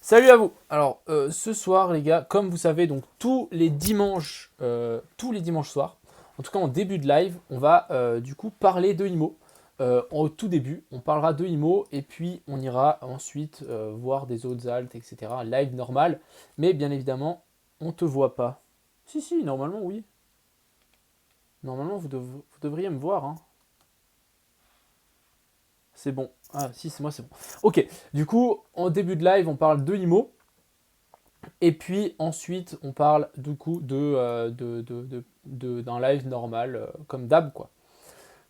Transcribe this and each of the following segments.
Salut à vous. Alors ce soir les gars, comme vous savez, donc tous les dimanches soirs, en tout cas en début de live, on va du coup parler de IMO. Au tout début, on parlera de IMO et puis on ira ensuite voir des autres altes, etc. Live normal, mais bien évidemment, on te voit pas. Si si, normalement oui. Normalement vous devriez me voir, hein. C'est bon. Ah si, c'est moi, c'est bon. Ok, du coup, en début de live, on parle de IMO. Et puis ensuite, on parle du coup d'un live normal, comme d'hab, quoi.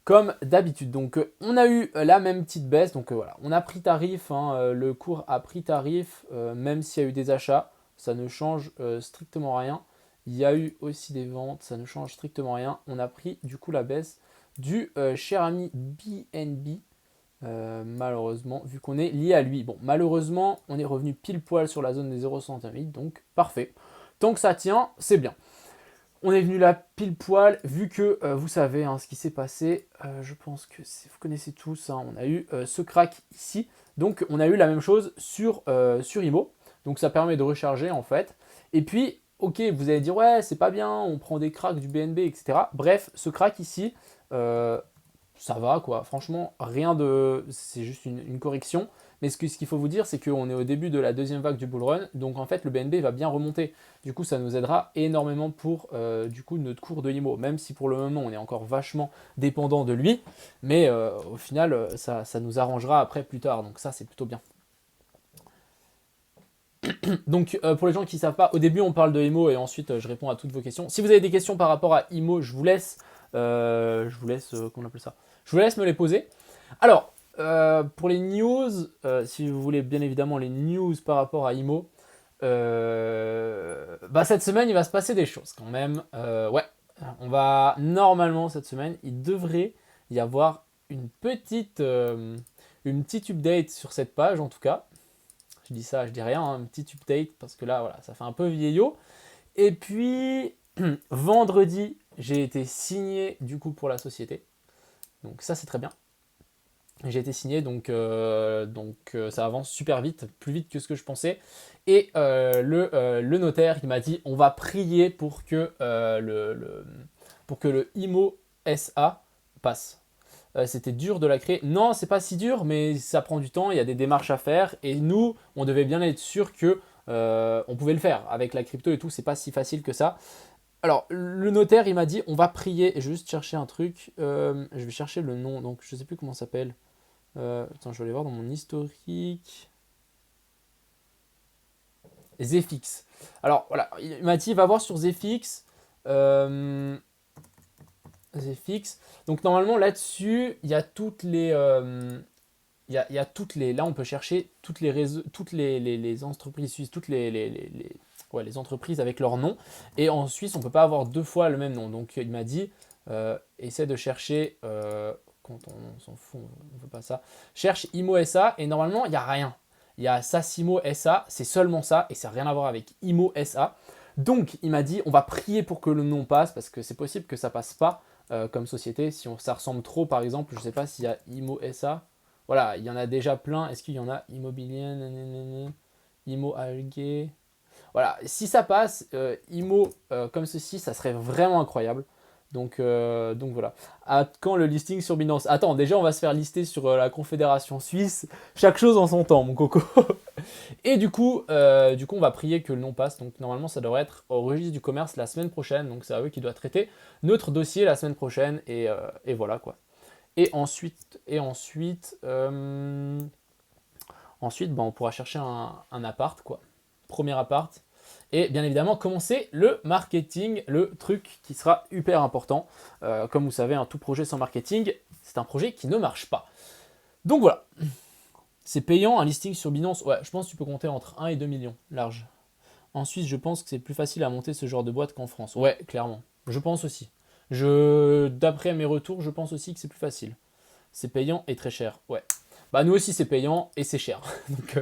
Comme d'habitude. Donc, on a eu la même petite baisse. Donc, voilà, on a pris tarif, hein, le cours a pris tarif, même s'il y a eu des achats, ça ne change strictement rien. Il y a eu aussi des ventes, ça ne change strictement rien. On a pris du coup la baisse du cher ami BNB. Malheureusement, vu qu'on est lié à lui. Bon, malheureusement, on est revenu pile poil sur la zone des 0,68, donc parfait. Tant que ça tient, c'est bien. On est venu là pile poil, vu que vous savez hein, ce qui s'est passé. Je pense que vous connaissez tous, hein, on a eu ce crack ici. Donc on a eu la même chose sur IMO. Donc ça permet de recharger en fait. Et puis, ok, vous allez dire ouais, c'est pas bien, on prend des cracks du BNB, etc. Bref, ce crack ici, ça va quoi. Franchement, rien de. C'est juste une correction. Mais ce qu'il faut vous dire, c'est qu'on est au début de la deuxième vague du bull run. Donc en fait, le BNB va bien remonter. Du coup, ça nous aidera énormément pour du coup, notre cours de IMO. Même si pour le moment, on est encore vachement dépendant de lui. Mais au final, ça nous arrangera après plus tard. Donc ça, c'est plutôt bien. Donc pour les gens qui ne savent pas, au début, on parle de IMO et ensuite, je réponds à toutes vos questions. Si vous avez des questions par rapport à IMO, comment on appelle ça? Je vous laisse me les poser. Alors, pour les news, si vous voulez bien évidemment les news par rapport à IMO, cette semaine il va se passer des choses quand même. Ouais, on va normalement cette semaine, il devrait y avoir une petite update sur cette page en tout cas. Je dis ça, je dis rien, hein, une petite update parce que là voilà, ça fait un peu vieillot. Et puis vendredi, j'ai été signé du coup pour la société. Donc ça c'est très bien. J'ai été signé, donc ça avance super vite, plus vite que ce que je pensais. Et le notaire, il m'a dit, on va prier pour que le IMO SA passe. C'était dur de la créer. Non, c'est pas si dur, mais ça prend du temps, il y a des démarches à faire. Et nous, on devait bien être sûr que on pouvait le faire. Avec la crypto et tout, c'est pas si facile que ça. Alors, le notaire, il m'a dit, on va prier. Et je vais juste chercher un truc. Je vais chercher le nom, donc je sais plus comment ça s'appelle. Attends, je vais aller voir dans mon historique. Zfix. Alors voilà, il m'a dit va voir sur Zfix. Zfix. Donc normalement là-dessus, il y a toutes les. Il y a toutes les. Là, on peut chercher toutes les réseaux, toutes les entreprises suisses, toutes ouais, les entreprises avec leur nom. Et en Suisse, on ne peut pas avoir deux fois le même nom. Donc il m'a dit essaie de chercher. Quand on s'en fout, on ne veut pas ça. Cherche IMO SA et normalement, il n'y a rien. Il y a Sassimo SA, c'est seulement ça et ça n'a rien à voir avec IMO SA. Donc il m'a dit on va prier pour que le nom passe parce que c'est possible que ça passe pas comme société. Si ça ressemble trop, par exemple, je ne sais pas s'il y a IMO SA. Voilà, il y en a déjà plein. Est-ce qu'il y en a immobilier, nanana, IMO ALG? Voilà, si ça passe, IMO comme ceci, ça serait vraiment incroyable. Donc voilà. À quand le listing sur Binance? Attends, déjà on va se faire lister sur la Confédération Suisse. Chaque chose en son temps, mon coco. Et du coup, on va prier que le nom passe. Donc normalement, ça devrait être au registre du commerce la semaine prochaine. Donc c'est à eux qui doivent traiter notre dossier la semaine prochaine. Et voilà quoi. Et ensuite, on pourra chercher un appart, quoi. Premier appart. Et bien évidemment, commencer le marketing, le truc qui sera hyper important. Comme vous savez, un tout projet sans marketing, c'est un projet qui ne marche pas. Donc voilà. C'est payant un listing sur Binance. Ouais, je pense que tu peux compter entre 1 et 2 millions, large. En Suisse, je pense que c'est plus facile à monter ce genre de boîte qu'en France. Ouais, clairement. Je pense aussi. D'après mes retours, je pense aussi que c'est plus facile. C'est payant et très cher. Ouais. Bah nous aussi c'est payant et c'est cher. Donc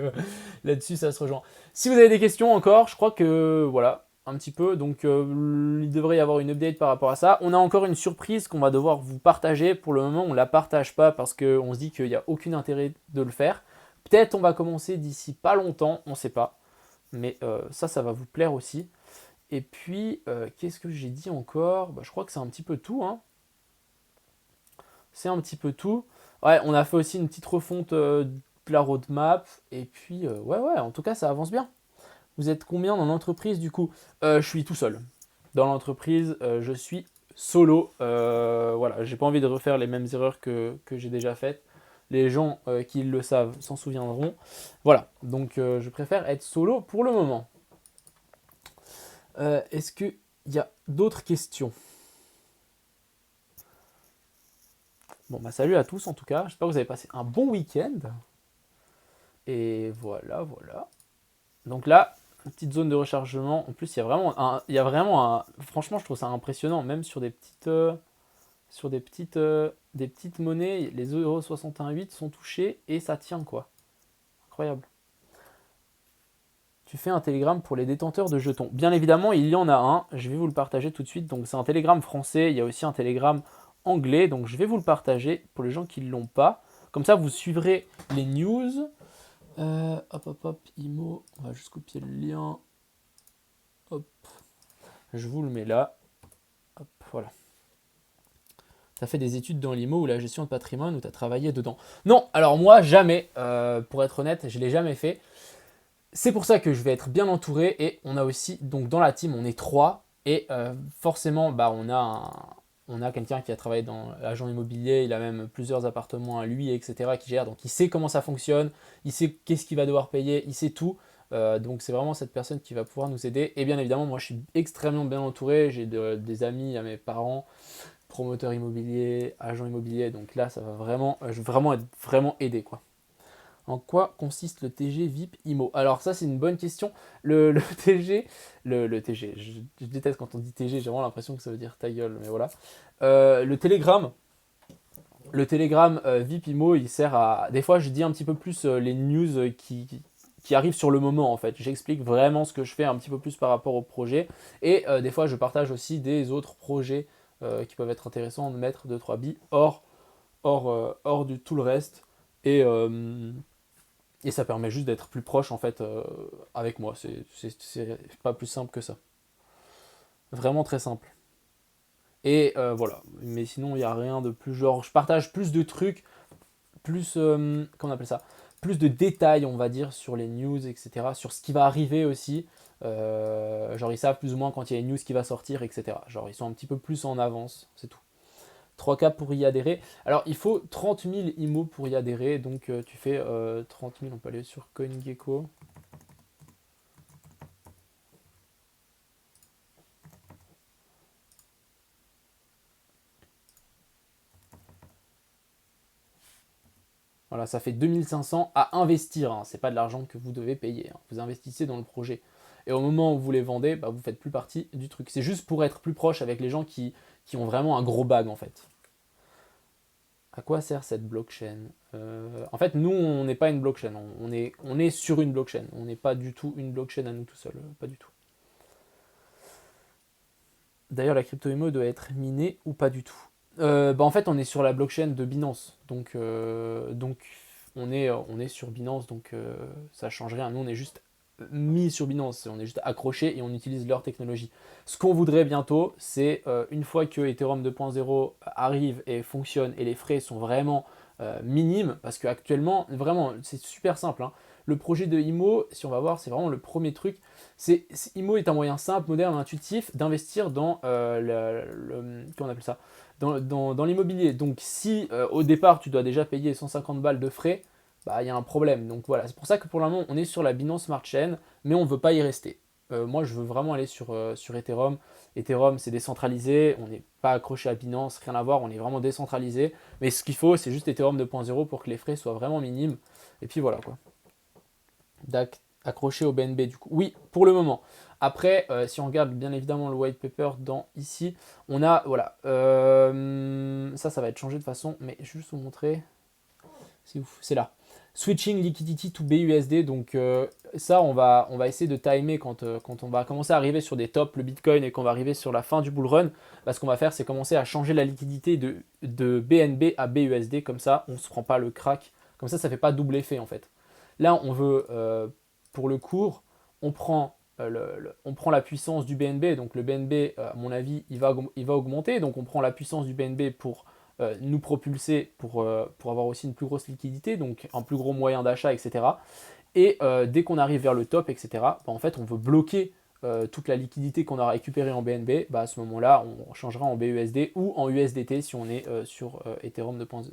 là-dessus ça se rejoint. Si vous avez des questions encore, je crois que voilà, un petit peu. Donc il devrait y avoir une update par rapport à ça. On a encore une surprise qu'on va devoir vous partager. Pour le moment, on ne la partage pas parce qu'on se dit qu'il n'y a aucun intérêt de le faire. Peut-être on va commencer d'ici pas longtemps, on ne sait pas. mais ça va vous plaire aussi. Et puis, qu'est-ce que j'ai dit encore? Bah, je crois que c'est un petit peu tout, hein. C'est un petit peu tout. Ouais, on a fait aussi une petite refonte de la roadmap. Et puis, ouais, en tout cas, ça avance bien. Vous êtes combien dans l'entreprise du coup? Je suis tout seul. Dans l'entreprise, je suis solo. Voilà, j'ai pas envie de refaire les mêmes erreurs que j'ai déjà faites. Les gens qui le savent s'en souviendront. Voilà, donc je préfère être solo pour le moment. Est-ce qu'il y a d'autres questions? Bon, bah salut à tous en tout cas. J'espère que vous avez passé un bon week-end. Et voilà. Donc là, une petite zone de rechargement. En plus, il y a vraiment un. Franchement, je trouve ça impressionnant, même sur des petites monnaies, les 0,68 sont touchés et ça tient quoi. Incroyable. Tu fais un télégramme pour les détenteurs de jetons. Bien évidemment, il y en a un. Je vais vous le partager tout de suite. Donc c'est un télégramme français. Il y a aussi un télégramme anglais. Donc je vais vous le partager pour les gens qui ne l'ont pas. Comme ça, vous suivrez les news. Hop, IMO. On va juste copier le lien. Hop. Je vous le mets là. Hop, voilà. Tu as fait des études dans l'IMO ou la gestion de patrimoine ou tu as travaillé dedans? Non, alors moi, jamais. Pour être honnête, je ne l'ai jamais fait. C'est pour ça que je vais être bien entouré et on a aussi, donc dans la team, on est 3 et forcément, bah, on a quelqu'un qui a travaillé dans l'agent immobilier, il a même plusieurs appartements à lui, etc., qui gère, donc il sait comment ça fonctionne, il sait qu'est-ce qu'il va devoir payer, il sait tout. Donc c'est vraiment cette personne qui va pouvoir nous aider. Et bien évidemment, moi je suis extrêmement bien entouré, j'ai des amis à mes parents, promoteurs immobiliers, agents immobiliers, donc là ça va vraiment, je vais vraiment être vraiment aidé quoi. En quoi consiste le TG VIP IMO? Alors ça c'est une bonne question. Le TG, le TG, je déteste quand on dit TG, j'ai vraiment l'impression que ça veut dire ta gueule, mais voilà. Le Telegram VIP IMO, il sert à... Des fois je dis un petit peu plus les news qui arrivent sur le moment en fait. J'explique vraiment ce que je fais un petit peu plus par rapport au projet. Et des fois je partage aussi des autres projets qui peuvent être intéressants de mettre 2-3 billes hors du tout le reste. Et ça permet juste d'être plus proche en fait avec moi. C'est pas plus simple que ça. Vraiment très simple. Et voilà. Mais sinon, il n'y a rien de plus genre. Je partage plus de trucs, plus. Comment on appelle ça? Plus de détails, on va dire, sur les news, etc. Sur ce qui va arriver aussi. Genre, ils savent plus ou moins quand il y a une news qui va sortir, etc. Genre, ils sont un petit peu plus en avance, c'est tout. 3K pour y adhérer. Alors, il faut 30 000 IMO pour y adhérer. Donc, tu fais 30 000. On peut aller sur CoinGecko. Voilà, ça fait 2500 à investir. Hein. Ce n'est pas de l'argent que vous devez payer. Hein. Vous investissez dans le projet. Et au moment où vous les vendez, bah, vous ne faites plus partie du truc. C'est juste pour être plus proche avec les gens qui ont vraiment un gros bag en fait. À quoi sert cette blockchain? En fait, nous, on n'est pas une blockchain. On est sur une blockchain. On n'est pas du tout une blockchain à nous tout seuls. Pas du tout. D'ailleurs, la crypto-IMO doit être minée ou pas du tout? En fait, on est sur la blockchain de Binance. Donc on est sur Binance, donc ça change rien. Nous, on est juste mis sur Binance, on est juste accroché et on utilise leur technologie. Ce qu'on voudrait bientôt, c'est une fois que Ethereum 2.0 arrive et fonctionne et les frais sont vraiment minimes, parce qu'actuellement, vraiment, c'est super simple. Hein. Le projet de IMO, si on va voir, c'est vraiment le premier truc. IMO est un moyen simple, moderne, intuitif d'investir dans comment on appelle ça, dans l'immobilier. Donc si au départ tu dois déjà payer 150 balles de frais, bah il y a un problème. Donc voilà, c'est pour ça que pour le moment on est sur la Binance Smart Chain, mais on ne veut pas y rester. Moi je veux vraiment aller sur Ethereum. Ethereum c'est décentralisé, on n'est pas accroché à Binance, rien à voir, on est vraiment décentralisé. Mais ce qu'il faut c'est juste Ethereum 2.0 pour que les frais soient vraiment minimes. Et puis voilà quoi. Accroché au BNB du coup. Oui, pour le moment. Après, si on regarde bien évidemment le white paper dans ici, on a, voilà, ça va être changé de façon, mais je vais juste vous montrer, c'est là. Switching liquidity to BUSD, donc ça on va essayer de timer quand on va commencer à arriver sur des tops, le Bitcoin, et qu'on va arriver sur la fin du bull run. Bah, ce qu'on va faire c'est commencer à changer la liquidité de BNB à BUSD, comme ça on ne se prend pas le crack, comme ça fait pas double effet en fait. Là on veut, pour le cours, on prend, on prend la puissance du BNB, donc le BNB, à mon avis, il va augmenter, donc on prend la puissance du BNB pour nous propulser, pour avoir aussi une plus grosse liquidité, donc un plus gros moyen d'achat, etc. Et dès qu'on arrive vers le top, etc., bah, en fait, on veut bloquer toute la liquidité qu'on a récupérée en BNB. Bah, à ce moment-là, on changera en BUSD ou en USDT si on est sur Ethereum 2.0.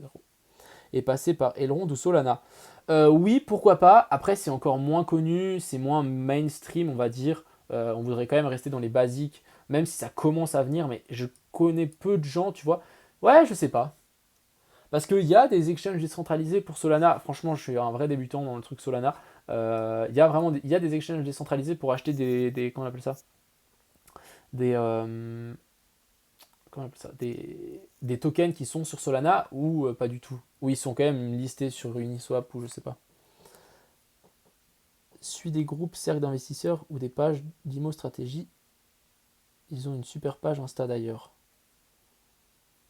Et passer par Elrond ou Solana. Oui, pourquoi pas. Après, c'est encore moins connu, c'est moins mainstream, on va dire. On voudrait quand même rester dans les basiques, même si ça commence à venir, mais je connais peu de gens, tu vois. Ouais, je sais pas. Parce qu'il y a des exchanges décentralisés pour Solana. Franchement, je suis un vrai débutant dans le truc Solana. Il y a des exchanges décentralisés pour acheter comment on appelle ça? Des, comment on appelle ça? Des tokens qui sont sur Solana ou pas du tout. Ou ils sont quand même listés sur Uniswap ou je sais pas. Suis des groupes, cercles d'investisseurs ou des pages d'IMO stratégie. Ils ont une super page Insta d'ailleurs.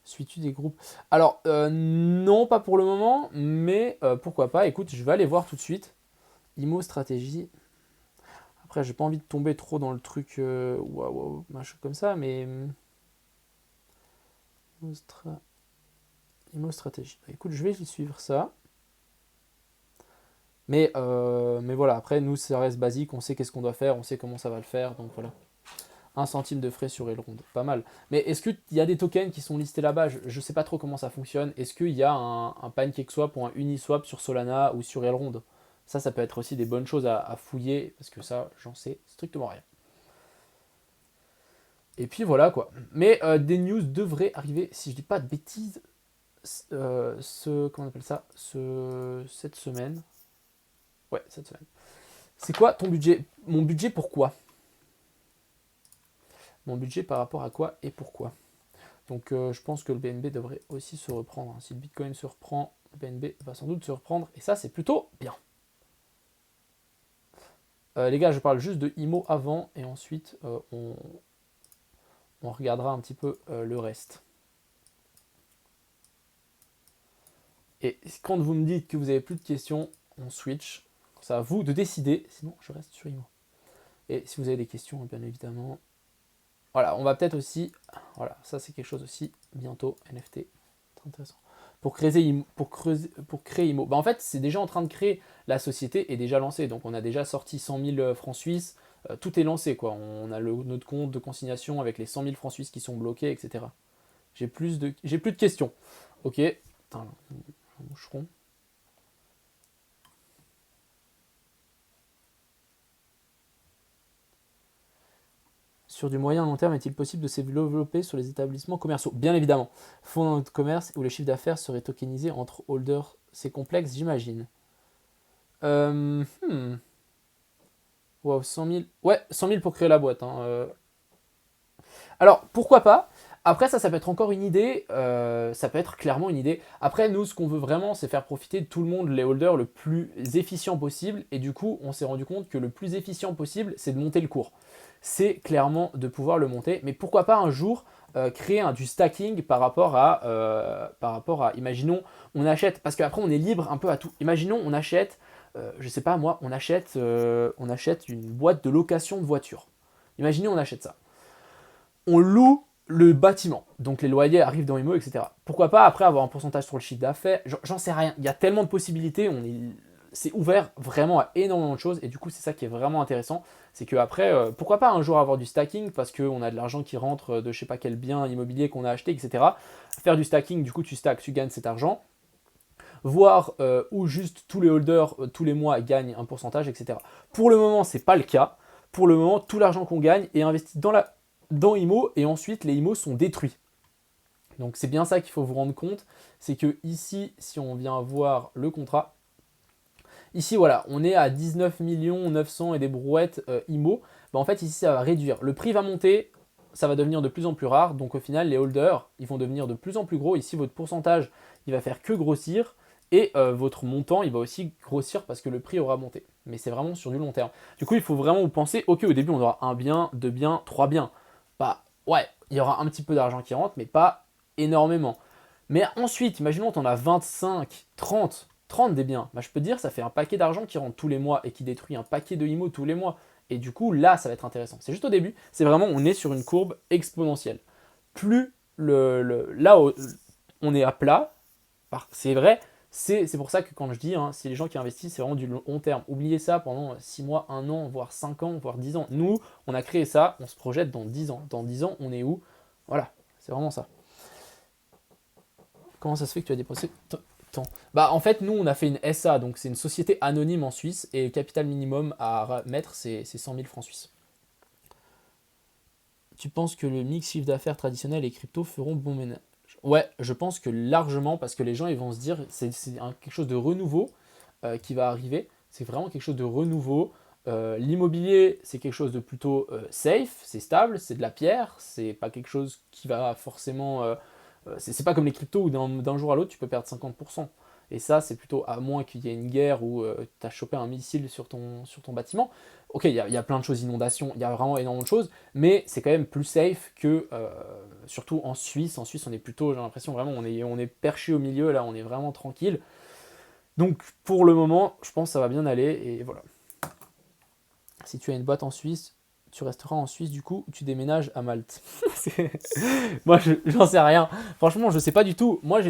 Suis-tu des groupes? Alors, non, pas pour le moment, mais pourquoi pas. Écoute, je vais aller voir tout de suite. IMO stratégie. Après, j'ai pas envie de tomber trop dans le truc waouh, machin comme ça, mais IMO stratégie. Écoute, je vais suivre ça. Mais voilà, après, nous, ça reste basique, on sait qu'est-ce qu'on doit faire, on sait comment ça va le faire, donc voilà. 1 centime de frais sur Elrond, pas mal. Mais est-ce qu'il y a des tokens qui sont listés là-bas? Je ne sais pas trop comment ça fonctionne. Est-ce qu'il y a un PancakeSwap ou un Uniswap sur Solana ou sur Elrond? Ça peut être aussi des bonnes choses à fouiller, parce que ça, j'en sais strictement rien. Et puis voilà quoi. Mais des news devraient arriver, si je dis pas de bêtises, comment on appelle ça, cette semaine. Ouais, cette semaine. C'est quoi ton budget? Mon budget pourquoi? Mon budget par rapport à quoi et pourquoi? Donc je pense que le BNB devrait aussi se reprendre. Si le Bitcoin se reprend, le BNB va sans doute se reprendre. Et ça, c'est plutôt bien. Les gars, je parle juste de IMO avant et ensuite on regardera un petit peu le reste. Et quand vous me dites que vous n'avez plus de questions, on switch. C'est à vous de décider. Sinon, je reste sur IMO. Et si vous avez des questions, bien évidemment. Voilà, on va peut-être aussi. Voilà, ça c'est quelque chose aussi bientôt. NFT. Très intéressant. Pour créer IMO. Bah, en fait, c'est déjà en train de créer. La société est déjà lancée. Donc, on a déjà sorti 100 000 francs suisses. Tout est lancé, quoi. On a notre compte de consignation avec les 100 000 francs suisses qui sont bloqués, etc. J'ai plus de questions. Ok. Attends, un moucheron. Sur du moyen et long terme, est-il possible de se développer sur les établissements commerciaux? Bien évidemment. Fonds dans notre commerce où le chiffre d'affaires serait tokenisé entre holders, c'est complexe, j'imagine. Wow, 100 000. Ouais, 100 000 pour créer la boîte. Hein. Alors, pourquoi pas? Après, ça peut être encore une idée. Ça peut être clairement une idée. Après, nous, ce qu'on veut vraiment, c'est faire profiter de tout le monde, les holders, le plus efficient possible. Et du coup, on s'est rendu compte que le plus efficient possible, c'est de monter le cours. C'est clairement de pouvoir le monter. Mais pourquoi pas un jour créer du stacking par rapport à, imaginons, on achète, parce qu'après, on est libre un peu à tout. Imaginons, on achète, je sais pas moi, on achète une boîte de location de voitures. Imaginez, on achète ça. On loue le bâtiment, donc les loyers arrivent dans IMO, etc. Pourquoi pas après avoir un pourcentage sur le chiffre d'affaires? J'en sais rien. Il y a tellement de possibilités, c'est ouvert vraiment à énormément de choses, et du coup c'est ça qui est vraiment intéressant, c'est que après, pourquoi pas un jour avoir du stacking, parce qu'on a de l'argent qui rentre de je sais pas quel bien immobilier qu'on a acheté, etc. Faire du stacking, du coup tu stacks, tu gagnes cet argent, voir où juste tous les holders tous les mois gagnent un pourcentage, etc. Pour le moment c'est pas le cas. Pour le moment tout l'argent qu'on gagne est investi dans IMO, et ensuite les IMO sont détruits. Donc c'est bien ça qu'il faut vous rendre compte, c'est que ici, si on vient voir le contrat, ici voilà, on est à 19 900 et des brouettes IMO, bah, en fait ici ça va réduire, le prix va monter, ça va devenir de plus en plus rare, donc au final les holders, ils vont devenir de plus en plus gros, ici votre pourcentage, il va faire que grossir, et votre montant, il va aussi grossir parce que le prix aura monté. Mais c'est vraiment sur du long terme. Du coup, il faut vraiment vous penser, ok, au début, on aura un bien, 2 biens, 3 biens. Bah ouais, il y aura un petit peu d'argent qui rentre, mais pas énormément. Mais ensuite, imaginons qu'on a 25, 30 des biens. Bah, je peux te dire, ça fait un paquet d'argent qui rentre tous les mois et qui détruit un paquet de IMO tous les mois. Et du coup, là, ça va être intéressant. C'est juste au début, c'est vraiment, on est sur une courbe exponentielle. Plus là, on est à plat, c'est vrai, c'est pour ça que quand je dis, hein, si les gens qui investissent, c'est vraiment du long terme. Oubliez ça pendant 6 mois, 1 an, voire 5 ans, voire 10 ans. Nous, on a créé ça, on se projette dans 10 ans. Dans 10 ans, on est où? Voilà, c'est vraiment ça. Comment ça se fait que tu as dépensé tant? Bah en fait, nous, on a fait une SA, donc c'est une société anonyme en Suisse, et le capital minimum à mettre, c'est 100 000 francs suisses. Tu penses que le mix chiffre d'affaires traditionnel et crypto feront bon ménage? Ouais, je pense que largement, parce que les gens ils vont se dire, c'est quelque chose de renouveau qui va arriver. C'est vraiment quelque chose de renouveau. L'immobilier, c'est quelque chose de plutôt safe, c'est stable, c'est de la pierre, c'est pas quelque chose qui va forcément. C'est pas comme les cryptos où d'un jour à l'autre tu peux perdre 50%. Et ça, c'est plutôt à moins qu'il y ait une guerre où tu as chopé un missile sur ton bâtiment. Ok, il y a plein de choses, inondations, il y a vraiment énormément de choses, mais c'est quand même plus safe que, surtout en Suisse. En Suisse, on est plutôt, j'ai l'impression vraiment, on est perché au milieu, là, on est vraiment tranquille. Donc, pour le moment, je pense que ça va bien aller, et voilà. Si tu as une boîte en Suisse, tu resteras en Suisse du coup ou tu déménages à Malte? Moi, j'en sais rien. Franchement, je sais pas du tout. Moi,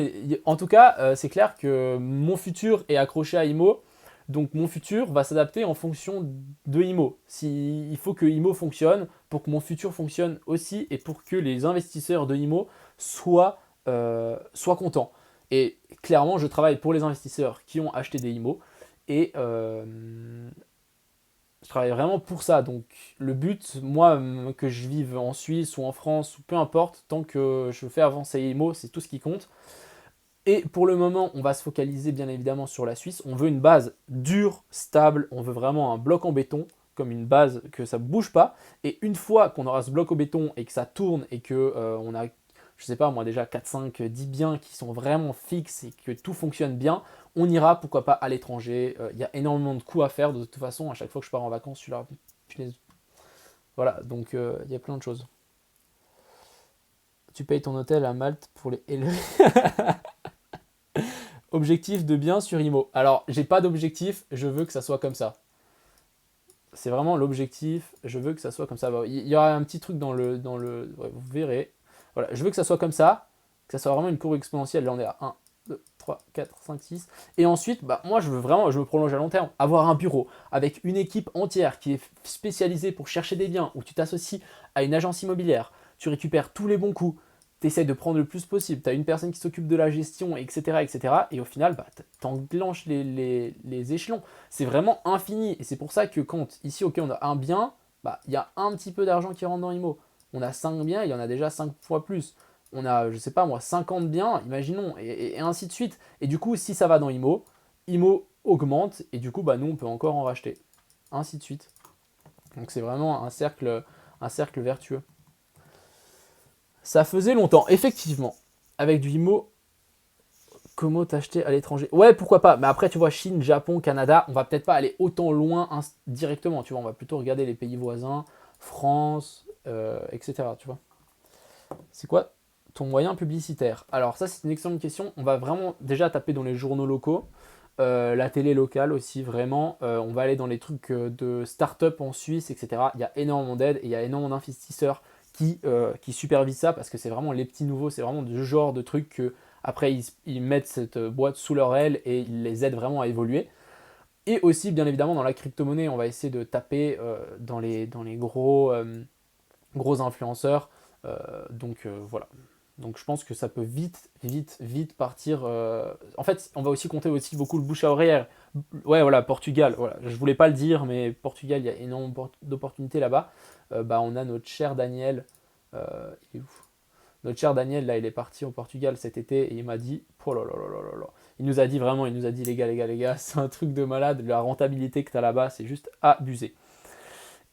en tout cas, c'est clair que mon futur est accroché à IMO. Donc, mon futur va s'adapter en fonction de IMO. Il faut que IMO fonctionne pour que mon futur fonctionne aussi et pour que les investisseurs de IMO soient contents. Et clairement, je travaille pour les investisseurs qui ont acheté des IMO. Et je travaille vraiment pour ça. Donc le but, moi, que je vive en Suisse ou en France, ou peu importe, tant que je fais avancer IMO, c'est tout ce qui compte. Et pour le moment, on va se focaliser bien évidemment sur la Suisse. On veut une base dure, stable. On veut vraiment un bloc en béton, comme une base que ça ne bouge pas. Et une fois qu'on aura ce bloc au béton et que ça tourne et que on a, je sais pas moi, déjà 4, 5, 10 biens qui sont vraiment fixes et que tout fonctionne bien, on ira pourquoi pas à l'étranger. Il y a énormément de coûts à faire de toute façon. À chaque fois que je pars en vacances, je suis là. Voilà, donc il y a plein de choses. Tu payes ton hôtel à Malte pour les élever. Objectif de bien sur IMO. Alors, j'ai pas d'objectif, je veux que ça soit comme ça. C'est vraiment l'objectif, je veux que ça soit comme ça. Il y aura un petit truc ouais, vous verrez. Voilà, je veux que ça soit comme ça, que ça soit vraiment une courbe exponentielle. Là, on est à 1, 2, 3, 4, 5, 6. Et ensuite, moi, je me prolonge à long terme. Avoir un bureau avec une équipe entière qui est spécialisée pour chercher des biens, où tu t'associes à une agence immobilière, tu récupères tous les bons coups, tu essaies de prendre le plus possible, tu as une personne qui s'occupe de la gestion, etc. etc. Et au final, tu enclenches les échelons. C'est vraiment infini. Et c'est pour ça que quand, ici, ok, on a un bien, il y a un petit peu d'argent qui rentre dans IMO. On a 5 biens, il y en a déjà 5 fois plus. On a, je sais pas moi, 50 biens, imaginons, et ainsi de suite. Et du coup, si ça va dans IMO, IMO augmente, et du coup, nous, on peut encore en racheter. Ainsi de suite. Donc c'est vraiment un cercle vertueux. Ça faisait longtemps, effectivement. Avec du IMO, comment t'acheter à l'étranger? Ouais, pourquoi pas. Mais après, tu vois, Chine, Japon, Canada, on va peut-être pas aller autant loin directement, tu vois. On va plutôt regarder les pays voisins, France, etc. Tu vois. C'est quoi ton moyen publicitaire? Alors ça, c'est une excellente question. On va vraiment déjà taper dans les journaux locaux, la télé locale aussi, vraiment. On va aller dans les trucs de start-up en Suisse, etc. Il y a énormément d'aides et il y a énormément d'investisseurs qui supervisent ça parce que c'est vraiment les petits nouveaux, c'est vraiment du genre de truc que après ils mettent cette boîte sous leur aile et ils les aident vraiment à évoluer. Et aussi, bien évidemment, dans la crypto-monnaie, on va essayer de taper dans les gros influenceurs. Voilà. Donc je pense que ça peut vite partir. En fait, on va aussi compter aussi beaucoup le bouche à oreille. Ouais, voilà, Portugal. Voilà. Je voulais pas le dire, mais Portugal, il y a énormément d'opportunités là-bas. On a notre cher Daniel. Il est où? Notre cher Daniel, là, il est parti au Portugal cet été et il m'a dit, oh là là là là là là. Il nous a dit vraiment, il nous a dit les gars, c'est un truc de malade. La rentabilité que tu as là-bas, c'est juste abusé.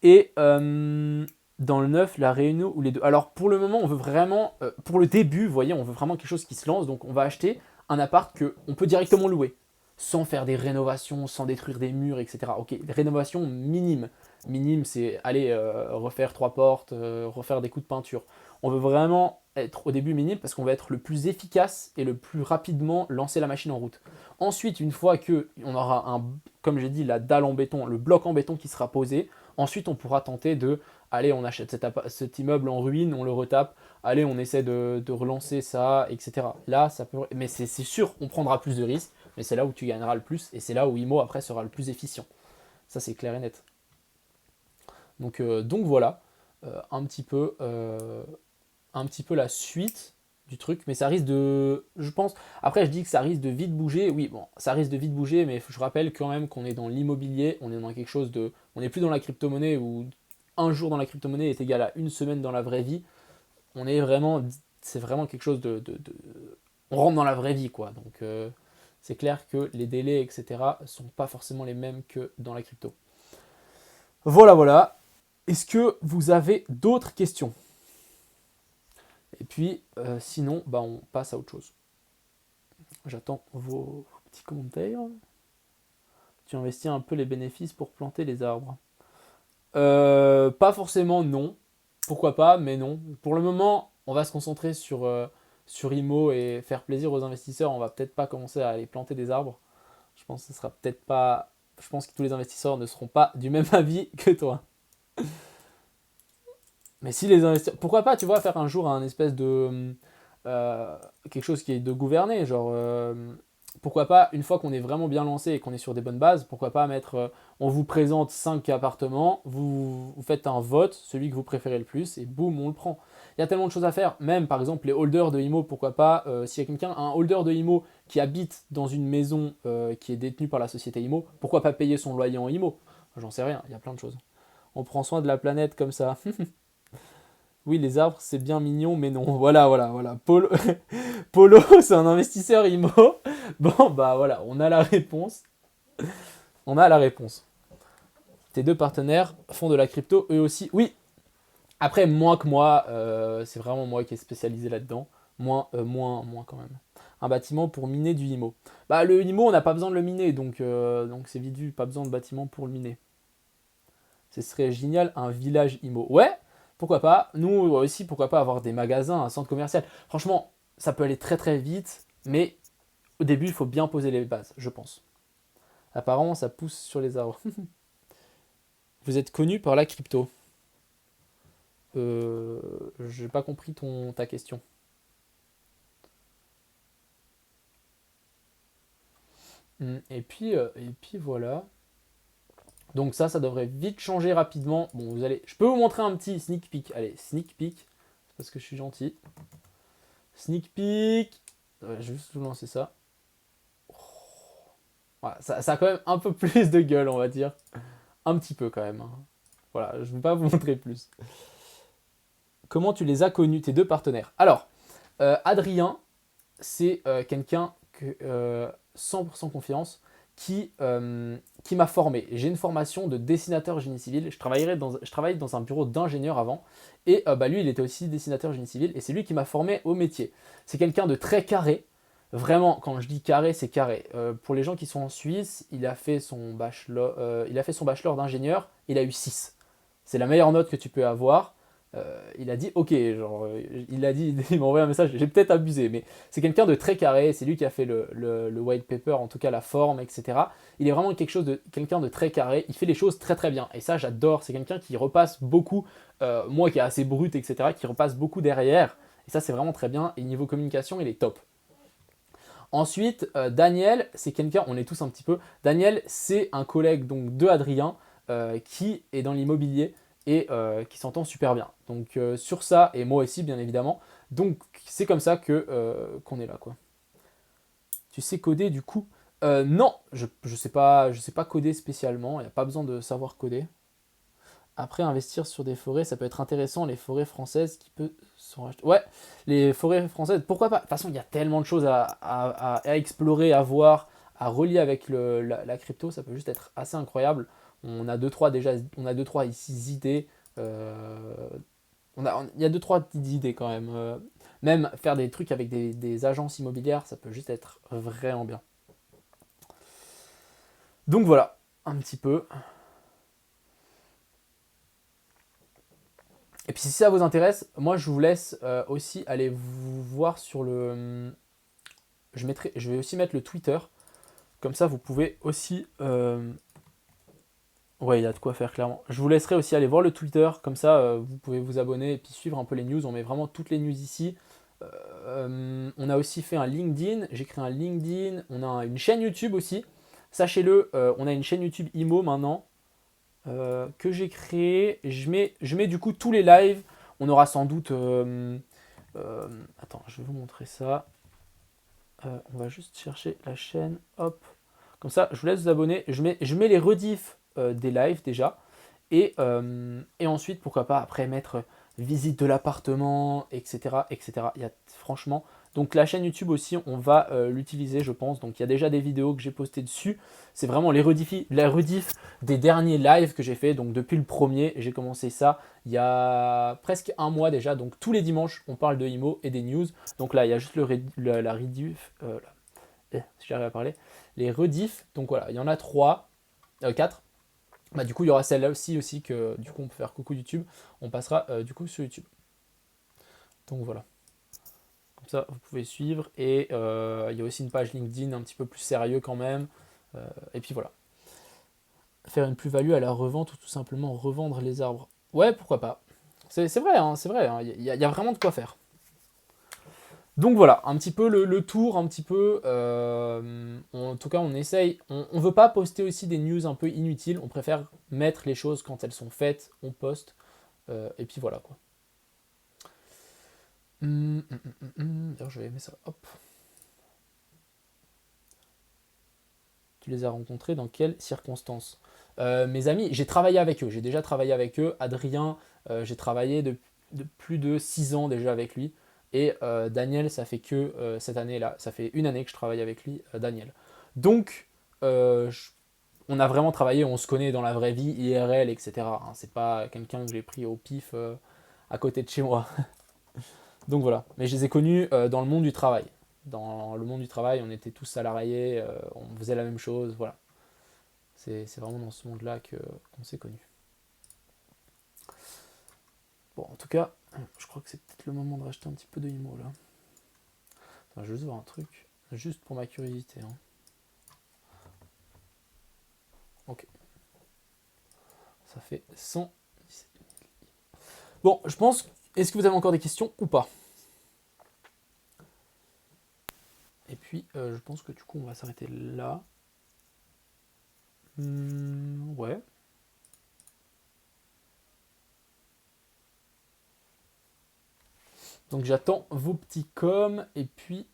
Et dans le 9, la Réunion ou les deux. Alors pour le moment, on veut vraiment, pour le début, vous voyez, on veut vraiment quelque chose qui se lance. Donc on va acheter un appart qu'on peut directement louer, sans faire des rénovations, sans détruire des murs, etc. Ok, rénovation minime. Minime, c'est aller refaire 3 portes, refaire des coups de peinture. On veut vraiment être au début minime parce qu'on va être le plus efficace et le plus rapidement lancer la machine en route. Ensuite, une fois qu'on aura comme j'ai dit, la dalle en béton, le bloc en béton qui sera posé, Ensuite, on pourra tenter de, allez, on achète cet immeuble en ruine, on le retape, allez, on essaie de relancer ça, etc. Là, ça peut, mais c'est sûr, on prendra plus de risques, mais c'est là où tu gagneras le plus, et c'est là où IMO après sera le plus efficient. Ça, c'est clair et net. Donc voilà, un petit peu la suite du truc, mais ça risque de, je pense, après je dis que ça risque de vite bouger, oui, bon, ça risque de vite bouger, mais je rappelle quand même qu'on est dans l'immobilier, on est dans quelque chose de, on n'est plus dans la crypto-monnaie où un jour dans la crypto-monnaie est égal à une semaine dans la vraie vie, on est vraiment, c'est vraiment quelque chose on rentre dans la vraie vie, quoi, donc c'est clair que les délais, etc., sont pas forcément les mêmes que dans la crypto. Voilà, voilà. Est-ce que vous avez d'autres questions? Et puis, sinon, bah, on passe à autre chose. J'attends vos petits commentaires. Tu investis un peu les bénéfices pour planter les arbres. Pas forcément, non. Pourquoi pas, mais non. Pour le moment, on va se concentrer sur IMO et faire plaisir aux investisseurs. On va peut-être pas commencer à aller planter des arbres. Je pense que ce sera peut-être pas. Je pense que tous les investisseurs ne seront pas du même avis que toi. Mais si les investisseurs. Pourquoi pas, tu vois, faire un jour un espèce de. Quelque chose qui est de gouverner. Genre, pourquoi pas, une fois qu'on est vraiment bien lancé et qu'on est sur des bonnes bases, pourquoi pas mettre. On vous présente 5 appartements, vous faites un vote, celui que vous préférez le plus, et boum, on le prend. Il y a tellement de choses à faire. Même, par exemple, les holders de IMO, pourquoi pas, s'il y a quelqu'un, un holder de IMO qui habite dans une maison qui est détenue par la société IMO, pourquoi pas payer son loyer en IMO? J'en sais rien, il y a plein de choses. On prend soin de la planète comme ça. Oui, les arbres, c'est bien mignon, mais non. Voilà, voilà, voilà. Polo, Polo c'est un investisseur IMO. Bon, bah voilà, on a la réponse. On a la réponse. Tes deux partenaires font de la crypto, eux aussi. Oui, après, moins que moi, c'est vraiment moi qui est spécialisé là-dedans. Moins quand même. Un bâtiment pour miner du IMO. Bah, le IMO, on n'a pas besoin de le miner, donc c'est vite vu, pas besoin de bâtiment pour le miner. Ce serait génial, un village IMO. Ouais, pourquoi pas. Nous aussi, pourquoi pas avoir des magasins, un centre commercial. Franchement, ça peut aller très très vite, mais au début, il faut bien poser les bases, je pense. Apparemment, ça pousse sur les arbres. Vous êtes connu par la crypto. J'ai pas compris ta question. Et puis voilà. Donc ça devrait vite changer rapidement. Bon, je peux vous montrer un petit sneak peek. Allez, sneak peek, parce que je suis gentil. Sneak peek. Je vais juste vous lancer ça. Voilà, ça a quand même un peu plus de gueule, on va dire. Un petit peu quand même, hein. Voilà, je ne vais pas vous montrer plus. Comment tu les as connus, tes deux partenaires? Alors, Adrien, c'est quelqu'un que 100% confiance qui m'a formé. J'ai une formation de dessinateur génie civil. Je travaillais dans un bureau d'ingénieur avant. Et lui, il était aussi dessinateur génie civil. Et c'est lui qui m'a formé au métier. C'est quelqu'un de très carré. Vraiment, quand je dis carré, c'est carré. Pour les gens qui sont en Suisse, il a fait son bachelor d'ingénieur. Il a eu 6. C'est la meilleure note que tu peux avoir. Il a dit ok, genre, il m'a envoyé un message, j'ai peut-être abusé, mais c'est quelqu'un de très carré, c'est lui qui a fait le white paper, en tout cas la forme, etc. Il est vraiment quelqu'un de très carré, il fait les choses très très bien, et ça j'adore, c'est quelqu'un qui repasse beaucoup, moi qui est assez brut, etc., qui repasse beaucoup derrière, et ça c'est vraiment très bien, et niveau communication il est top. Ensuite, Daniel, c'est quelqu'un, on est tous un petit peu, Daniel c'est un collègue donc de Adrien, qui est dans l'immobilier, et qui s'entend super bien. Donc sur ça, et moi aussi bien évidemment, donc c'est comme ça qu'on est là, quoi. Tu sais coder du coup? Non, je sais pas coder spécialement, il n'y a pas besoin de savoir coder. Après, investir sur des forêts, ça peut être intéressant, les forêts françaises qui peuvent s'en racheter. Ouais, les forêts françaises, pourquoi pas? De toute façon, il y a tellement de choses à explorer, à voir, à relier avec la crypto, ça peut juste être assez incroyable. On a deux, trois ici idées. Il y a deux, trois petites idées quand même. Même faire des trucs avec des agences immobilières, ça peut juste être vraiment bien. Donc voilà, un petit peu. Et puis si ça vous intéresse, moi je vous laisse aussi aller vous voir sur le. Je vais aussi mettre le Twitter. Comme ça, vous pouvez aussi Ouais, il y a de quoi faire clairement. Je vous laisserai aussi aller voir le Twitter, comme ça vous pouvez vous abonner et puis suivre un peu les news. On met vraiment toutes les news ici. On a aussi fait un LinkedIn, j'ai créé un LinkedIn, on a une chaîne YouTube aussi. Sachez-le, on a une chaîne YouTube IMO maintenant que j'ai créée. Je mets du coup tous les lives. On aura sans doute... attends, je vais vous montrer ça. On va juste chercher la chaîne. Hop. Comme ça, je vous laisse vous abonner. Je mets les rediffs des lives déjà. Et ensuite, pourquoi pas, après mettre visite de l'appartement, etc., etc. Il y a franchement... Donc la chaîne YouTube aussi, on va l'utiliser, je pense. Donc il y a déjà des vidéos que j'ai postées dessus. C'est vraiment la rediff des derniers lives que j'ai fait. Donc depuis le premier, j'ai commencé ça il y a presque un mois déjà. Donc tous les dimanches, on parle de IMO et des news. Donc là, il y a juste la rediff, si j'arrive à parler, les rediffs. Donc voilà, il y en a 4. Bah, du coup, il y aura celle-là aussi que du coup on peut faire coucou YouTube. On passera du coup sur YouTube. Donc voilà. Comme ça, vous pouvez suivre. Et il y a aussi une page LinkedIn un petit peu plus sérieux quand même. Et puis voilà. Faire une plus-value à la revente ou tout simplement revendre les arbres. Ouais, pourquoi pas. C'est vrai, hein, c'est vrai. Hein, y a vraiment de quoi faire. Donc voilà, un petit peu le tour, un petit peu. En tout cas, on essaye. On ne veut pas poster aussi des news un peu inutiles. On préfère mettre les choses quand elles sont faites. On poste. Et puis voilà quoi. D'ailleurs, je vais aimer ça. Hop. Tu les as rencontrés dans quelles circonstances? Mes amis, j'ai travaillé avec eux. J'ai déjà travaillé avec eux. Adrien, j'ai travaillé de plus de 6 ans déjà avec lui. Et Daniel, ça fait que cette année-là. Ça fait une année que je travaille avec lui, Daniel. Donc, on a vraiment travaillé. On se connaît dans la vraie vie, IRL, etc. Hein, c'est pas quelqu'un que j'ai pris au pif à côté de chez moi. Donc voilà. Mais je les ai connus dans le monde du travail. Dans le monde du travail, on était tous salariés, on faisait la même chose, voilà. C'est vraiment dans ce monde-là qu'on s'est connus. Bon, en tout cas, je crois que c'est peut-être le moment de racheter un petit peu de IMO là. Attends, je vais juste voir un truc, juste pour ma curiosité. Hein. Ok. Ça fait 117 000. Bon, je pense. Est-ce que vous avez encore des questions ou pas? Et puis, je pense que du coup, on va s'arrêter là. Ouais. Donc j'attends vos petits coms et puis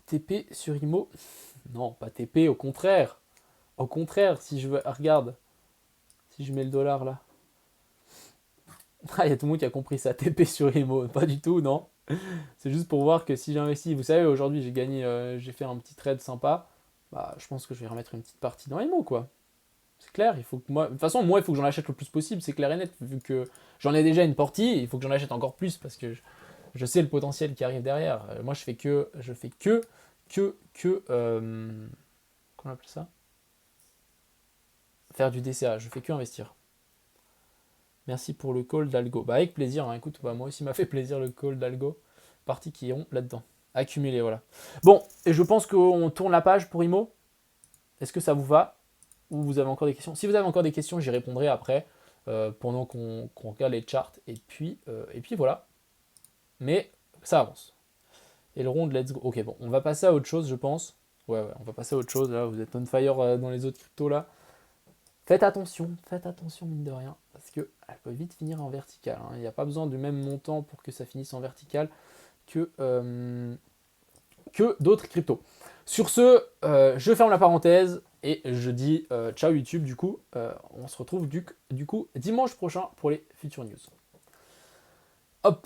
TP sur IMO. Non, pas TP, au contraire. Au contraire, si je veux. Regarde, si je mets le dollar là. Ah, il y a tout le monde qui a compris ça, TP sur IMO. Pas du tout, non. C'est juste pour voir que si j'investis, vous savez, aujourd'hui j'ai gagné, j'ai fait un petit trade sympa. Bah, je pense que je vais remettre une petite partie dans IMO, quoi. C'est clair, il faut que moi. De toute façon, moi, il faut que j'en achète le plus possible, c'est clair et net. Vu que j'en ai déjà une partie, il faut que j'en achète encore plus parce que je sais le potentiel qui arrive derrière. Moi, je fais que. Comment on appelle ça? Faire du DCA, je fais que investir. Merci pour le call d'Algo. Bah avec plaisir, hein. Écoute, bah, moi aussi m'a fait plaisir le call d'Algo. Parties qui iront là-dedans. Accumuler, voilà. Bon, et je pense qu'on tourne la page pour IMO. Est-ce que ça vous va? Ou vous avez encore des questions? Si vous avez encore des questions, j'y répondrai après, pendant qu'on regarde les charts. Et puis voilà. Mais ça avance. Et le rond de let's go. Ok, bon, on va passer à autre chose, je pense. Ouais, on va passer à autre chose. Là, vous êtes on fire dans les autres cryptos là. Faites attention, mine de rien, parce qu'elle peut vite finir en vertical. Hein. Il n'y a pas besoin du même montant pour que ça finisse en vertical que d'autres cryptos. Sur ce, je ferme la parenthèse et je dis ciao YouTube du coup. On se retrouve du coup dimanche prochain pour les futures news.